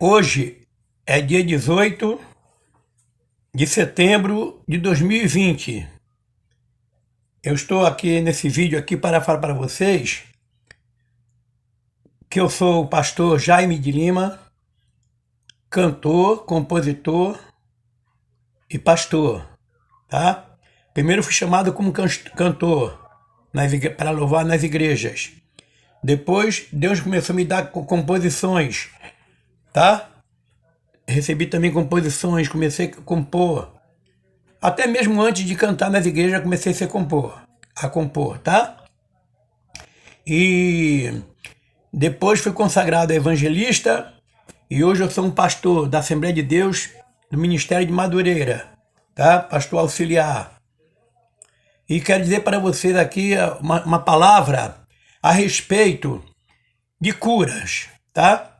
Hoje é dia 18 de setembro de 2020. Eu estou aqui nesse vídeo aqui para falar para vocês que eu sou o pastor Jaime de Lima, cantor, compositor e pastor, tá? Primeiro fui chamado como cantor para louvar nas igrejas. Depois Deus começou a me dar composições, tá? Recebi também composições, comecei a compor. Até mesmo antes de cantar nas igrejas, comecei a compor, tá? E depois fui consagrado a evangelista e hoje eu sou um pastor da Assembleia de Deus do Ministério de Madureira, tá? Pastor auxiliar. E quero dizer para vocês aqui uma palavra a respeito de curas, tá?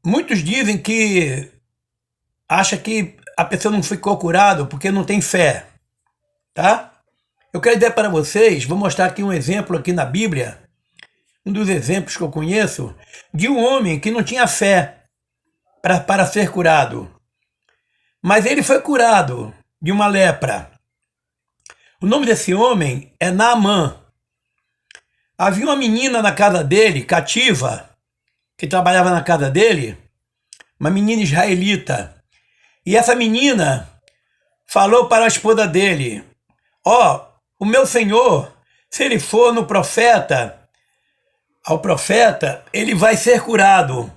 Muitos dizem que acha que a pessoa não ficou curada porque não tem fé, tá? Eu quero dizer para vocês, vou mostrar aqui um exemplo aqui na Bíblia, um dos exemplos que eu conheço, de um homem que não tinha fé para ser curado. Mas ele foi curado de uma lepra. O nome desse homem é Naamã. Havia uma menina na casa dele, cativa, que trabalhava na casa dele, uma menina israelita. E essa menina falou para a esposa dele: o meu senhor, se ele for no profeta, ao profeta, ele vai ser curado.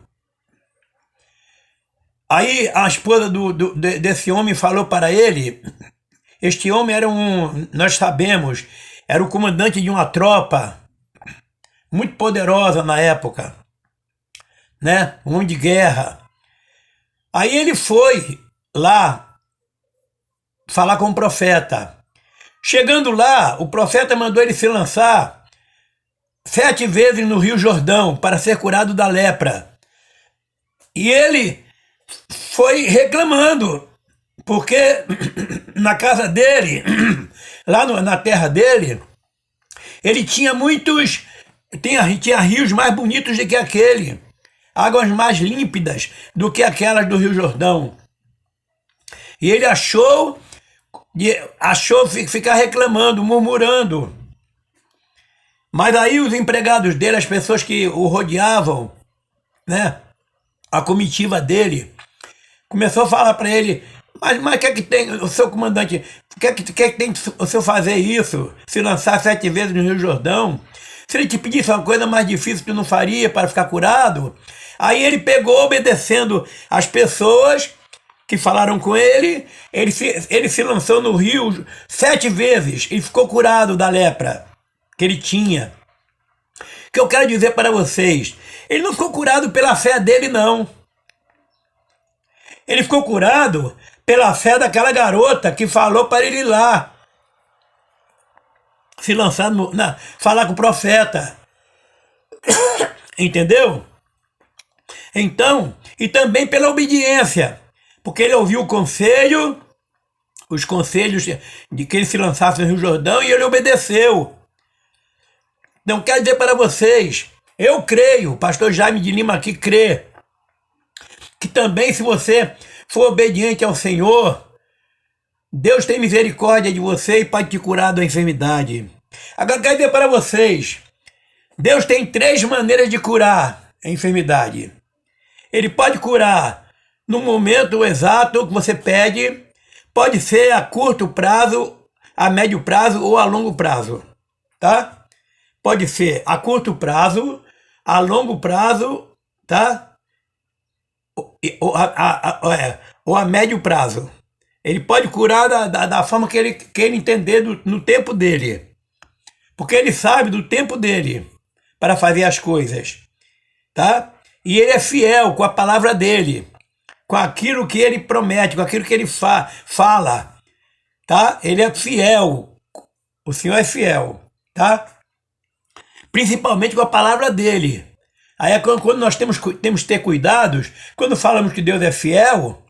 Aí a esposa desse homem falou para ele, este homem era nós sabemos, era o comandante de uma tropa muito poderosa na época, né? Um homem de guerra. Aí ele foi lá falar com o profeta. Chegando lá, o profeta mandou ele se lançar 7 vezes no Rio Jordão para ser curado da lepra. E ele foi reclamando, porque na casa dele, lá na terra dele, ele tinha tinha rios mais bonitos do que aquele, águas mais límpidas do que aquelas do Rio Jordão. E ele achou ficar reclamando, murmurando. Mas aí os empregados dele, as pessoas que o rodeavam, né, a comitiva dele, começou a falar para ele: mas o que é que tem, o seu comandante, o que é que tem o senhor fazer isso, se lançar 7 vezes no Rio Jordão? Se ele te pedisse uma coisa mais difícil, tu não faria para ficar curado? Aí ele pegou, obedecendo as pessoas que falaram com ele, ele se lançou no rio 7 vezes e ficou curado da lepra que ele tinha. O que eu quero dizer para vocês, ele não ficou curado pela fé dele, não. Ele ficou curado pela fé daquela garota que falou para ele ir lá se lançar, falar com o profeta. Entendeu? Então, e também pela obediência, porque ele ouviu os conselhos de que ele se lançasse no Rio Jordão e ele obedeceu. Então, quero dizer para vocês, eu creio, o pastor Jaime de Lima aqui crê, que também se você for obediente ao Senhor, Deus tem misericórdia de você e pode te curar da enfermidade. Agora, quero dizer para vocês, Deus tem 3 maneiras de curar a enfermidade. Ele pode curar no momento exato que você pede, pode ser a curto prazo, a médio prazo ou a longo prazo, tá? Pode ser a curto prazo, a longo prazo, tá? Ou a médio prazo. Ele pode curar da forma que ele entender no tempo dele, porque ele sabe do tempo dele para fazer as coisas, tá? E ele é fiel com a palavra dele, com aquilo que ele promete, com aquilo que ele fala, tá? Ele é fiel, o Senhor é fiel, tá? Principalmente com a palavra dele. Aí é quando nós temos que ter cuidados, quando falamos que Deus é fiel,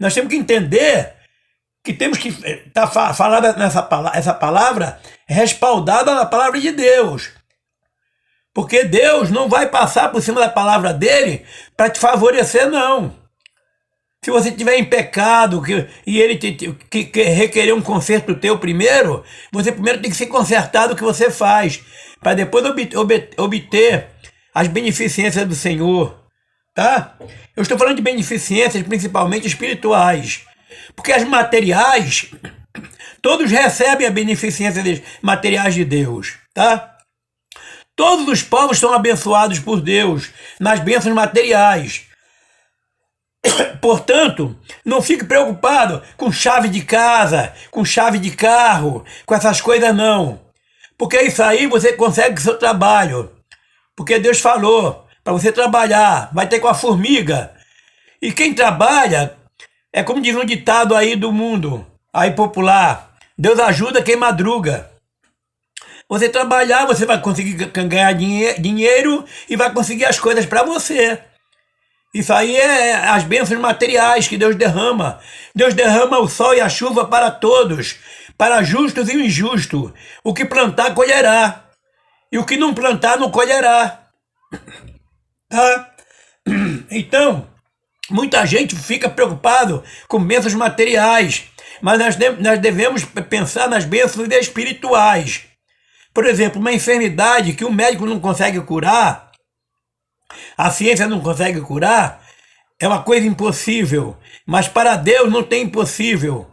nós temos que entender que temos que falada essa palavra respaldada na palavra de Deus. Porque Deus não vai passar por cima da palavra dele para te favorecer, não. Se você estiver em pecado e ele que requerer um conserto teu primeiro, você primeiro tem que se consertar do que você faz, para depois obter as beneficências do Senhor, tá? Eu estou falando de beneficências principalmente espirituais, porque as materiais, todos recebem a beneficência materiais de Deus, tá? Todos os povos são abençoados por Deus nas bênçãos materiais. Portanto, não fique preocupado com chave de casa, com chave de carro, com essas coisas não. Porque isso aí você consegue com o seu trabalho. Porque Deus falou, para você trabalhar, vai ter com a formiga. E quem trabalha, é como diz um ditado aí do mundo, aí popular, Deus ajuda quem madruga. Você trabalhar, você vai conseguir ganhar dinheiro e vai conseguir as coisas para você. Isso aí é as bênçãos materiais que Deus derrama. Deus derrama o sol e a chuva para todos, para justos e injustos. O que plantar, colherá. E o que não plantar, não colherá. Tá? Então, muita gente fica preocupado com bênçãos materiais, mas nós devemos pensar nas bênçãos espirituais. Por exemplo, uma enfermidade que o médico não consegue curar, a ciência não consegue curar, é uma coisa impossível. Mas para Deus não tem impossível.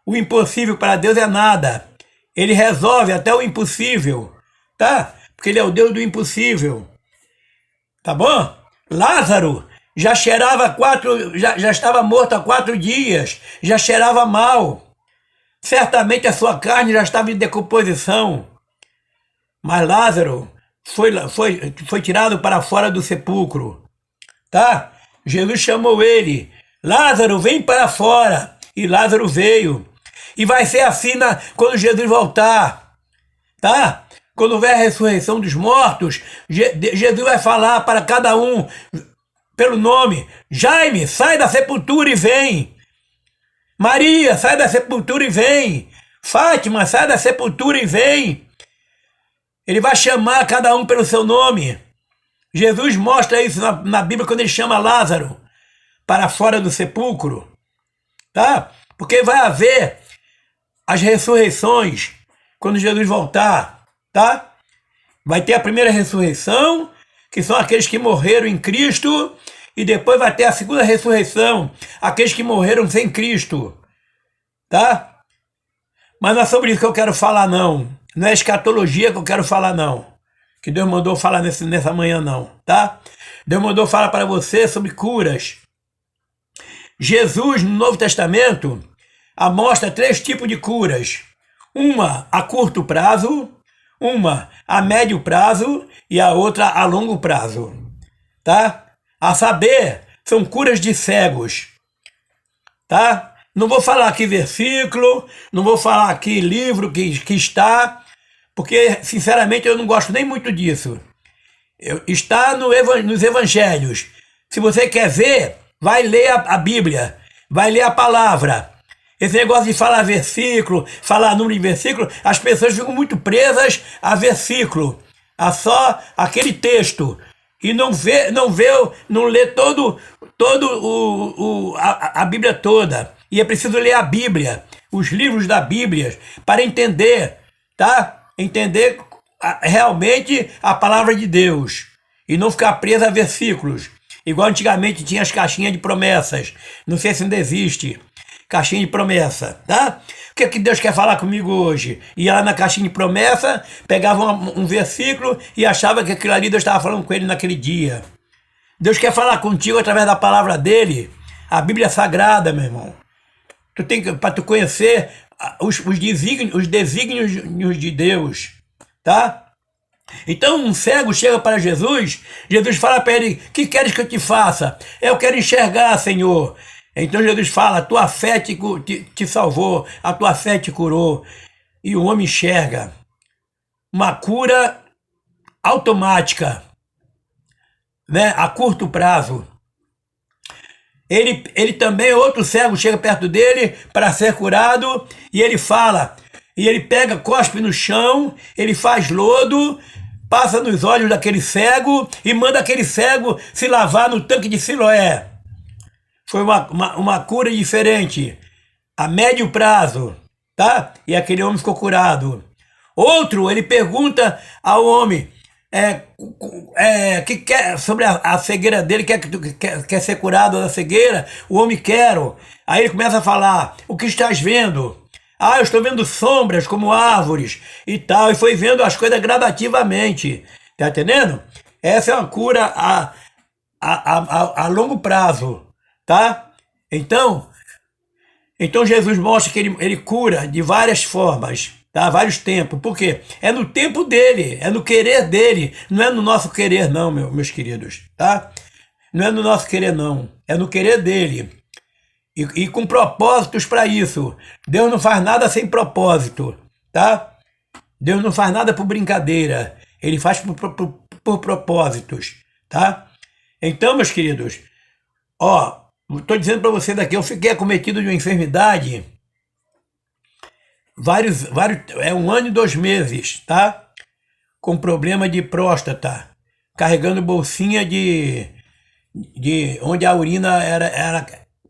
O impossível para Deus é nada. Ele resolve até o impossível, tá? Porque ele é o Deus do impossível. Tá bom? Lázaro já cheirava já estava morto há 4 dias, já cheirava mal. Certamente a sua carne já estava em decomposição. Mas Lázaro foi tirado para fora do sepulcro, tá? Jesus chamou ele, Lázaro, vem para fora, e Lázaro veio. E vai ser assim quando Jesus voltar, tá? Quando houver a ressurreição dos mortos, Jesus vai falar para cada um, pelo nome, Jaime, sai da sepultura e vem. Maria, sai da sepultura e vem. Fátima, sai da sepultura e vem. Ele vai chamar cada um pelo seu nome. Jesus mostra isso na Bíblia quando ele chama Lázaro para fora do sepulcro, tá? Porque vai haver as ressurreições quando Jesus voltar, tá? Vai ter a primeira ressurreição, que são aqueles que morreram em Cristo, e depois vai ter a segunda ressurreição, aqueles que morreram sem Cristo, tá? Mas não é sobre isso que eu quero falar, não. Não é escatologia que eu quero falar, não. Que Deus mandou falar nessa manhã, não, tá? Deus mandou falar para você sobre curas. Jesus, no Novo Testamento, mostra 3 tipos de curas. Uma a curto prazo, uma a médio prazo e a outra a longo prazo, tá? A saber, são curas de cegos, tá? Não vou falar aqui versículo, não vou falar aqui livro que está, porque, sinceramente, eu não gosto nem muito disso. Está nos evangelhos. Se você quer ver, vai ler a Bíblia, vai ler a palavra. Esse negócio de falar versículo, falar número de versículo, as pessoas ficam muito presas a versículo, a só aquele texto. E não lê a Bíblia toda. E é preciso ler a Bíblia, os livros da Bíblia, para entender, tá? Entender realmente a palavra de Deus. E não ficar preso a versículos. Igual antigamente tinha as caixinhas de promessas. Não sei se ainda existe. Caixinha de promessa, tá? O que é que Deus quer falar comigo hoje? Ia lá na caixinha de promessa, pegava um versículo e achava que aquilo ali Deus estava falando com ele naquele dia. Deus quer falar contigo através da palavra dele, a Bíblia Sagrada, meu irmão. Para tu conhecer os desígnios de Deus, tá? Então um cego chega para Jesus, Jesus fala para ele, o que queres que eu te faça? Eu quero enxergar, Senhor. Então Jesus fala, a tua fé te salvou, a tua fé te curou. E o homem enxerga. Uma cura automática, né? A curto prazo. Ele também, outro cego, chega perto dele para ser curado, e ele fala, e ele pega, cospe no chão, ele faz lodo, passa nos olhos daquele cego e manda aquele cego se lavar no tanque de Siloé. Foi uma cura diferente, a médio prazo, tá? E aquele homem ficou curado. Outro, ele pergunta ao homem que quer, sobre a cegueira dele, quer ser curado da cegueira. O homem quero. Aí ele começa a falar: o que estás vendo? Ah, eu estou vendo sombras como árvores e tal. E foi vendo as coisas gradativamente. Tá entendendo? Essa é uma cura a longo prazo, tá? Então Jesus mostra que ele cura de várias formas, tá? Vários tempos. Por quê? É no tempo dele, é no querer dele, não é no nosso querer não, meus queridos, tá? Não é no nosso querer não, é no querer dele. E com propósitos para isso. Deus não faz nada sem propósito, tá? Deus não faz nada por brincadeira, ele faz por propósitos, tá? Então, meus queridos, ó, estou dizendo para vocês aqui, eu fiquei acometido de uma enfermidade é 1 ano e 2 meses, tá? Com problema de próstata, carregando bolsinha de onde a urina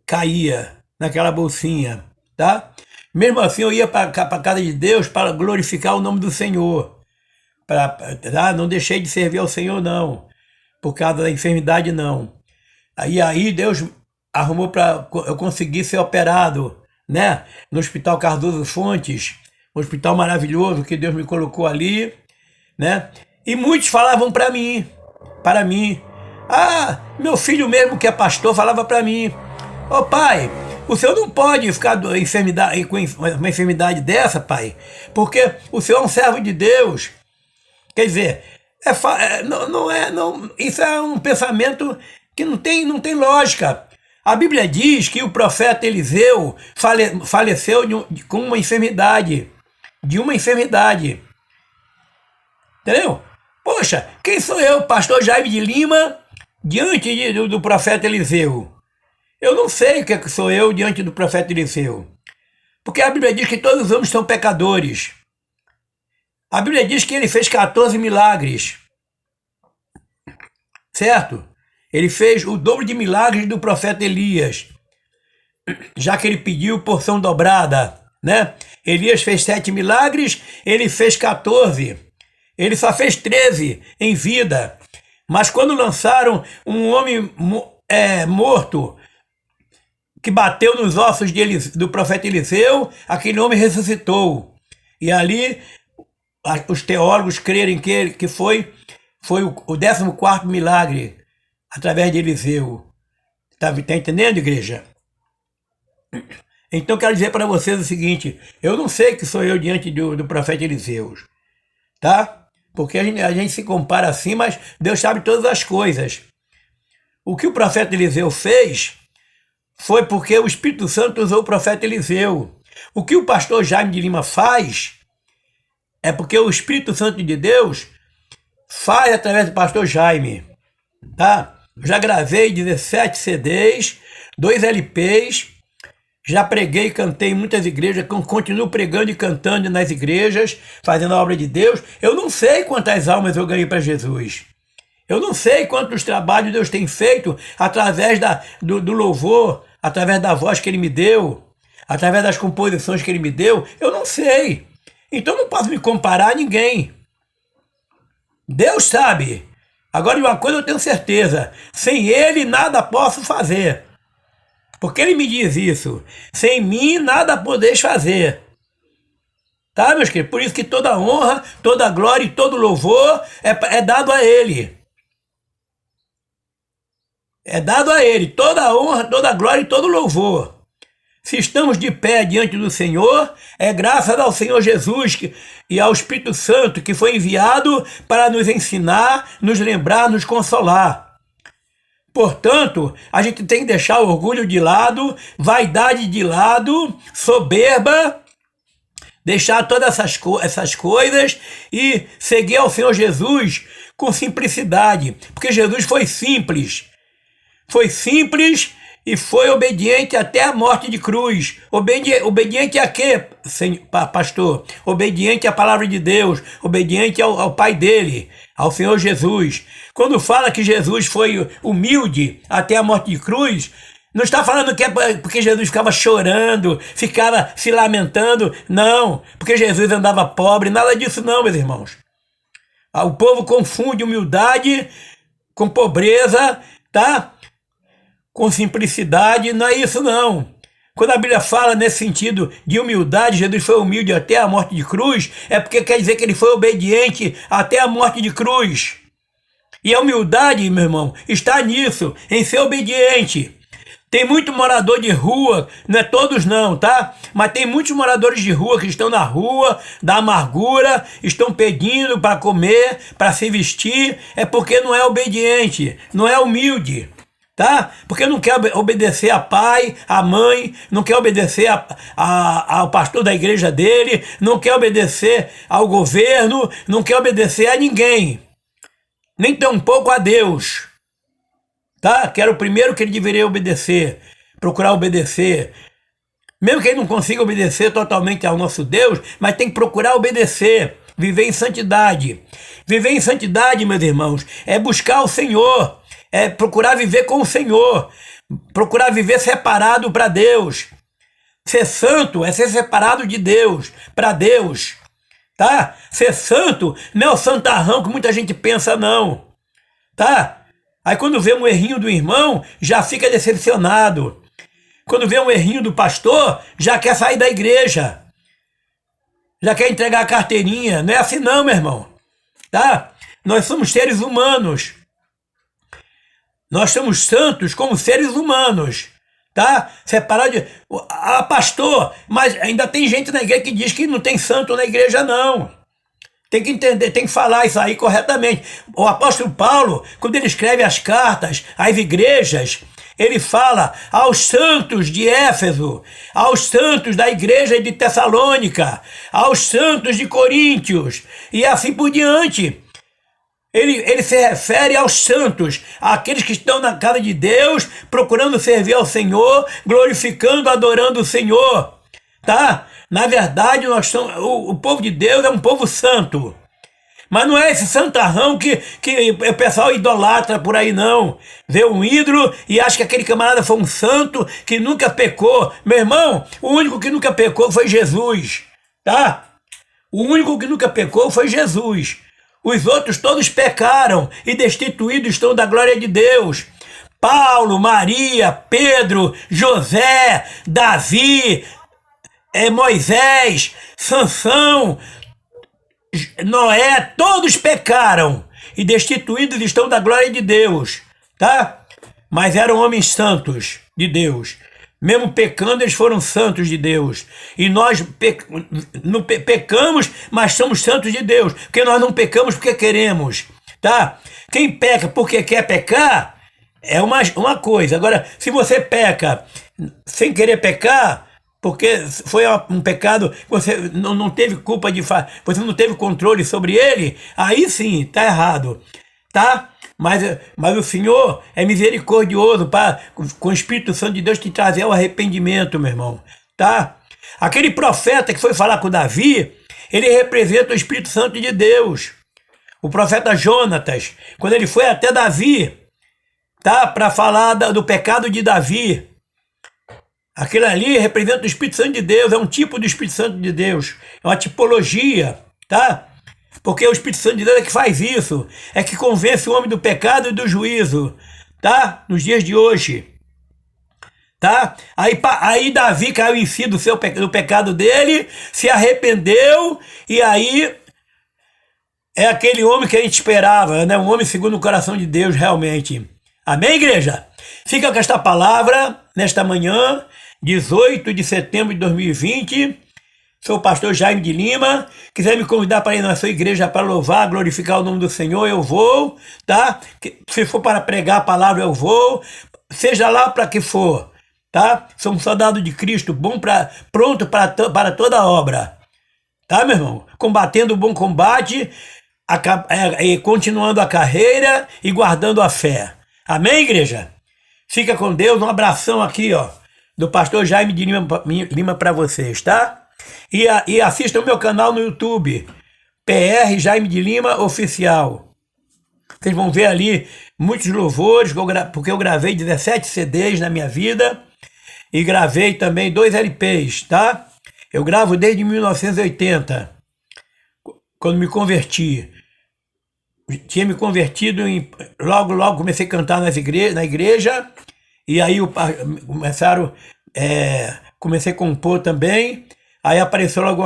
caía naquela bolsinha, tá? Mesmo assim eu ia para a casa de Deus para glorificar o nome do Senhor, tá? Não deixei de servir ao Senhor não, por causa da enfermidade não. Aí Deus arrumou para eu conseguir ser operado, né? No Hospital Cardoso Fontes, um hospital maravilhoso que Deus me colocou ali, né? E muitos falavam para mim, ah, meu filho mesmo que é pastor falava para mim: ô pai, o senhor não pode ficar com uma enfermidade dessa, pai, porque o senhor é um servo de Deus. Quer dizer, isso é um pensamento que não tem lógica. A Bíblia diz que o profeta Eliseu faleceu com uma enfermidade, entendeu? Poxa, quem sou eu, pastor Jaime de Lima, diante do profeta Eliseu? Eu não sei o que sou eu diante do profeta Eliseu, porque a Bíblia diz que todos os homens são pecadores. A Bíblia diz que ele fez 14 milagres, certo? Ele fez o dobro de milagres do profeta Elias, já que ele pediu porção dobrada, né? Elias fez 7 milagres, ele fez 14. Ele só fez 13 em vida. Mas quando lançaram um homem morto, que bateu nos ossos do profeta Eliseu, aquele homem ressuscitou. E ali os teólogos crerem que foi o 14º milagre através de Eliseu. Tá entendendo, igreja? Então quero dizer para vocês o seguinte: eu não sei que sou eu diante do profeta Eliseu, tá? Porque a gente se compara assim, mas Deus sabe todas as coisas. O que o profeta Eliseu fez foi porque o Espírito Santo usou o profeta Eliseu. O que o pastor Jaime de Lima faz é porque o Espírito Santo de Deus faz através do pastor Jaime, tá? Eu já gravei 17 CDs, 2 LPs, já preguei e cantei em muitas igrejas, continuo pregando e cantando nas igrejas, fazendo a obra de Deus. Eu não sei quantas almas eu ganhei para Jesus. Eu não sei quantos trabalhos Deus tem feito através do louvor, através da voz que Ele me deu, através das composições que Ele me deu. Eu não sei. Então não posso me comparar a ninguém. Deus sabe. Agora, de uma coisa eu tenho certeza: sem Ele nada posso fazer. Porque Ele me diz isso: sem mim nada podeis fazer. Tá, meus queridos? Por isso que toda honra, toda glória e todo louvor é dado a Ele. É dado a Ele toda honra, toda glória e todo louvor. Se estamos de pé diante do Senhor, é graças ao Senhor Jesus e ao Espírito Santo que foi enviado para nos ensinar, nos lembrar, nos consolar. Portanto, a gente tem que deixar o orgulho de lado, vaidade de lado, soberba, deixar todas essas coisas e seguir ao Senhor Jesus com simplicidade, porque Jesus foi simples e foi obediente até a morte de cruz. Obediente a quê, pastor? Obediente à palavra de Deus, obediente ao Pai dele, ao Senhor Jesus. Quando fala que Jesus foi humilde até a morte de cruz, não está falando que é porque Jesus ficava chorando, ficava se lamentando, não, porque Jesus andava pobre, nada disso não, meus irmãos. O povo confunde humildade com pobreza, tá? Com simplicidade, não é isso não. Quando a Bíblia fala nesse sentido de humildade, Jesus foi humilde até a morte de cruz, é porque quer dizer que ele foi obediente até a morte de cruz. E a humildade, meu irmão, está nisso, em ser obediente. Tem muito morador de rua, não é todos não, tá? Mas tem muitos moradores de rua que estão na rua, da amargura, estão pedindo para comer, para se vestir, é porque não é obediente, não é humilde. Tá? Porque não quer obedecer a pai, a mãe, não quer obedecer ao pastor da igreja dele, não quer obedecer ao governo, não quer obedecer a ninguém, nem tampouco a Deus, tá? Que era o primeiro que ele deveria obedecer, procurar obedecer, mesmo que ele não consiga obedecer totalmente ao nosso Deus, mas tem que procurar obedecer, viver em santidade. Viver em santidade, meus irmãos, é buscar o Senhor, é procurar viver com o Senhor, procurar viver separado para Deus. Ser santo é ser separado de Deus, para Deus, tá? Ser santo não é o santarrão que muita gente pensa não, tá? Aí quando vê um errinho do irmão, já fica decepcionado. Quando vê um errinho do pastor, já quer sair da igreja, já quer entregar a carteirinha. Não é assim não, meu irmão, tá? Nós somos seres humanos. Nós somos santos como seres humanos, tá? Separado de... Ah, pastor, mas ainda tem gente na igreja que diz que não tem santo na igreja, não. Tem que entender, tem que falar isso aí corretamente. O apóstolo Paulo, quando ele escreve as cartas às igrejas, ele fala aos santos de Éfeso, aos santos da igreja de Tessalônica, aos santos de Coríntios, e assim por diante. Ele se refere aos santos, àqueles que estão na casa de Deus, procurando servir ao Senhor, glorificando, adorando o Senhor, tá? Na verdade, o povo de Deus é um povo santo. Mas não é esse santarrão que o pessoal idolatra por aí, não. Vê um ídolo e acha que aquele camarada foi um santo que nunca pecou. Meu irmão, o único que nunca pecou foi Jesus, tá? O único que nunca pecou foi Jesus. Os outros todos pecaram e destituídos estão da glória de Deus. Paulo, Maria, Pedro, José, Davi, Moisés, Sansão, Noé, todos pecaram e destituídos estão da glória de Deus, tá? Mas eram homens santos de Deus. Mesmo pecando, eles foram santos de Deus. E nós pecamos, mas somos santos de Deus. Porque nós não pecamos porque queremos, tá? Quem peca porque quer pecar é uma coisa. Agora, se você peca sem querer pecar, porque foi um pecado, você não teve culpa de fazer, você não teve controle sobre ele, aí sim, tá errado, tá? Mas o Senhor é misericordioso com o Espírito Santo de Deus te trazer ao arrependimento, meu irmão, tá? Aquele profeta que foi falar com Davi, ele representa o Espírito Santo de Deus. O profeta Jonatas, quando ele foi até Davi, tá? Para falar do pecado de Davi. Aquilo ali representa o Espírito Santo de Deus, é um tipo do Espírito Santo de Deus, é uma tipologia, tá? Porque o Espírito Santo de Deus é que faz isso, é que convence o homem do pecado e do juízo, tá? Nos dias de hoje, tá? Aí Davi caiu em si do pecado dele, se arrependeu, e aí é aquele homem que a gente esperava, né? Um homem segundo o coração de Deus, realmente. Amém, igreja? Fica com esta palavra nesta manhã, 18 de setembro de 2020. Sou o pastor Jaime de Lima. Quiser me convidar para ir na sua igreja para louvar, glorificar o nome do Senhor, eu vou, tá? Se for para pregar a palavra, eu vou. Seja lá para que for, tá? Sou um soldado de Cristo, pronto para toda obra. Tá, meu irmão? Combatendo o bom combate, continuando a carreira e guardando a fé. Amém, igreja? Fica com Deus. Um abração aqui, ó, do pastor Jaime de Lima para vocês, tá? E assista o meu canal no YouTube, PR Jaime de Lima Oficial. Vocês vão ver ali muitos louvores, porque eu gravei 17 CDs na minha vida e gravei também 2 LPs, tá? Eu gravo desde 1980, quando me converti. Tinha me convertido, logo comecei a cantar na igreja, e aí comecei a compor também. Aí apareceu logo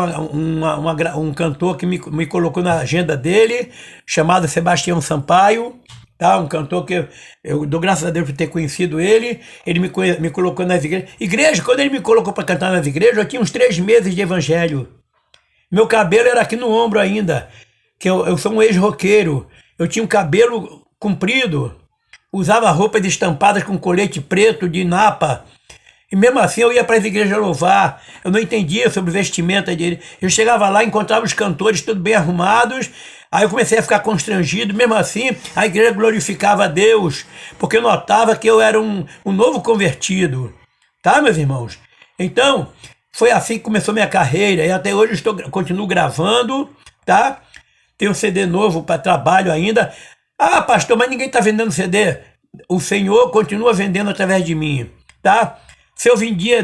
um cantor que me colocou na agenda dele, chamado Sebastião Sampaio, tá? Um cantor que eu dou graças a Deus por ter conhecido ele. Ele me colocou nas igrejas. Quando ele me colocou para cantar nas igrejas, eu tinha uns 3 meses de evangelho. Meu cabelo era aqui no ombro ainda, que eu sou um ex-roqueiro. Eu tinha um cabelo comprido, usava roupas estampadas com colete preto de napa. E mesmo assim eu ia para as igrejas louvar, eu não entendia sobre vestimenta dele. Eu chegava lá, encontrava os cantores tudo bem arrumados, aí eu comecei a ficar constrangido. Mesmo assim, a igreja glorificava a Deus, porque eu notava que eu era um novo convertido. Tá, meus irmãos? Então, foi assim que começou minha carreira, e até hoje continuo gravando, tá? Tem um CD novo para trabalho ainda. Ah, pastor, mas ninguém está vendendo CD. O Senhor continua vendendo através de mim, tá? Se eu vendia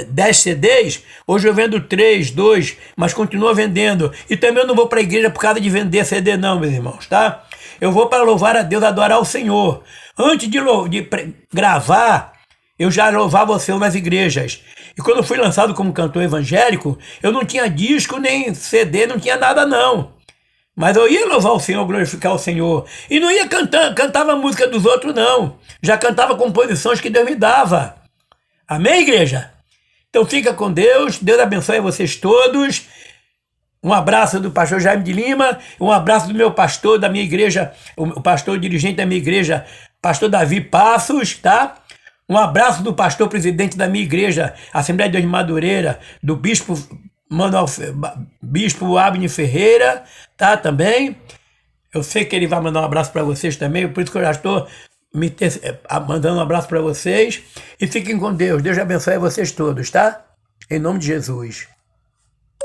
10 CDs, hoje eu vendo 3, 2, mas continuo vendendo. E também eu não vou para a igreja por causa de vender CD não, meus irmãos, tá? Eu vou para louvar a Deus, adorar o Senhor. Antes de gravar, eu já louvava o Senhor nas igrejas. E quando eu fui lançado como cantor evangélico, eu não tinha disco, nem CD, não tinha nada não. Mas eu ia louvar o Senhor, glorificar o Senhor. E não ia cantava a música dos outros não. Já cantava composições que Deus me dava. Amém, igreja? Então fica com Deus. Deus abençoe vocês todos. Um abraço do pastor Jaime de Lima. Um abraço do meu pastor da minha igreja, o pastor dirigente da minha igreja, pastor Davi Passos, tá? Um abraço do pastor presidente da minha igreja, Assembleia de Deus de Madureira, do bispo Abner Ferreira, tá? Também. Eu sei que ele vai mandar um abraço para vocês também, por isso que eu já estou mandando um abraço para vocês. E fiquem com Deus. Deus abençoe vocês todos, tá? Em nome de Jesus.